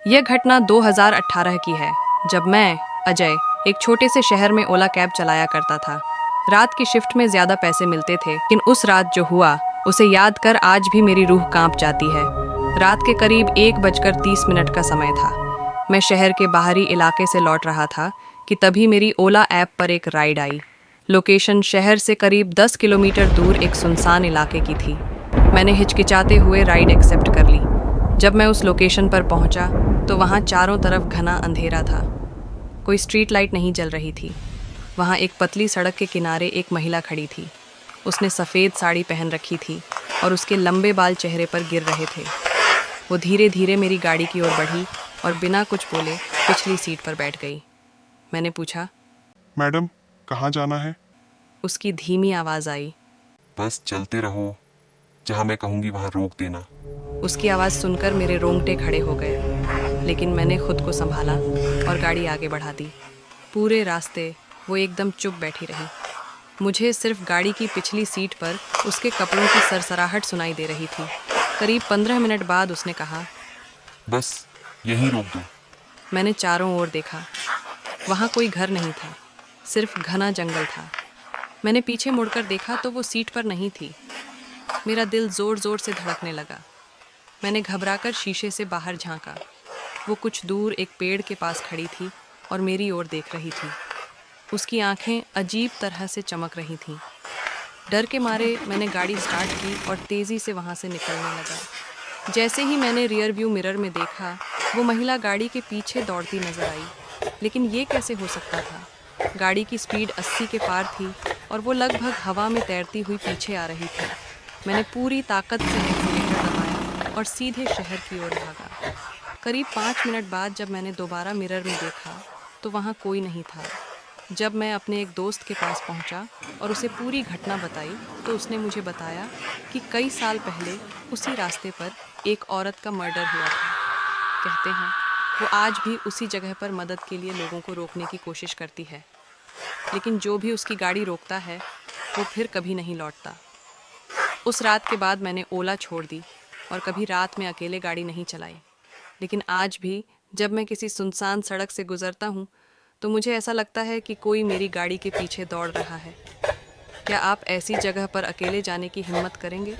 यह घटना 2018 की है, जब मैं, अजय, एक छोटे से शहर में ओला कैब चलाया करता था। रात की शिफ्ट में ज़्यादा पैसे मिलते थे, लेकिन उस रात जो हुआ उसे याद कर आज भी मेरी रूह कांप जाती है। रात के करीब 1:30 का समय था। मैं शहर के बाहरी इलाके से लौट रहा था कि तभी मेरी ओला ऐप पर एक राइड आई। लोकेशन शहर से करीब 10 किलोमीटर दूर एक सुनसान इलाके की थी। मैंने हिचकिचाते हुए राइड एक्सेप्ट कर ली। जब मैं उस लोकेशन पर पहुंचा तो वहां चारों तरफ घना अंधेरा था। कोई स्ट्रीट लाइट नहीं जल रही थी। वहां एक पतली सड़क के किनारे एक महिला खड़ी थी। उसने सफ़ेद साड़ी पहन रखी थी और उसके लंबे बाल चेहरे पर गिर रहे थे। वो धीरे धीरे मेरी गाड़ी की ओर बढ़ी और बिना कुछ बोले पिछली सीट पर बैठ गई। मैंने पूछा, मैडम, कहाँ जाना है? उसकी धीमी आवाज़ आई। बस चलते रहो, जहाँ मैं कहूँगी वहाँ रोक देना। उसकी आवाज़ सुनकर मेरे रोंगटे खड़े हो गए, लेकिन मैंने खुद को संभाला और गाड़ी आगे बढ़ा दी। पूरे रास्ते वो एकदम चुप बैठी रही। मुझे सिर्फ गाड़ी की पिछली सीट पर उसके कपड़ों की सरसराहट सुनाई दे रही थी। करीब 15 मिनट बाद उसने कहा, बस यहीं रोक दो। मैंने चारों ओर देखा। वहाँ कोई घर नहीं था, सिर्फ घना जंगल था। मैंने पीछे मुड़कर देखा तो वो सीट पर नहीं थी। मेरा दिल ज़ोर ज़ोर से धड़कने लगा। मैंने घबराकर शीशे से बाहर झांका। वो कुछ दूर एक पेड़ के पास खड़ी थी और मेरी ओर देख रही थी। उसकी आंखें अजीब तरह से चमक रही थीं। डर के मारे मैंने गाड़ी स्टार्ट की और तेज़ी से वहाँ से निकलने लगा। जैसे ही मैंने रियर व्यू मिरर में देखा, वो महिला गाड़ी के पीछे दौड़ती नजर आई। लेकिन ये कैसे हो सकता था? गाड़ी की स्पीड 80 के पार थी और वो लगभग हवा में तैरती हुई पीछे आ रही थी। मैंने पूरी ताकत से एक्सीलेटर दबाया और सीधे शहर की ओर भागा। करीब 5 मिनट बाद जब मैंने दोबारा मिरर में देखा तो वहाँ कोई नहीं था। जब मैं अपने एक दोस्त के पास पहुंचा और उसे पूरी घटना बताई तो उसने मुझे बताया कि कई साल पहले उसी रास्ते पर एक औरत का मर्डर हुआ था। कहते हैं वो आज भी उसी जगह पर मदद के लिए लोगों को रोकने की कोशिश करती है, लेकिन जो भी उसकी गाड़ी रोकता है वो फिर कभी नहीं लौटता। उस रात के बाद मैंने ओला छोड़ दी और कभी रात में अकेले गाड़ी नहीं चलाई। लेकिन आज भी जब मैं किसी सुनसान सड़क से गुजरता हूँ तो मुझे ऐसा लगता है कि कोई मेरी गाड़ी के पीछे दौड़ रहा है। क्या आप ऐसी जगह पर अकेले जाने की हिम्मत करेंगे?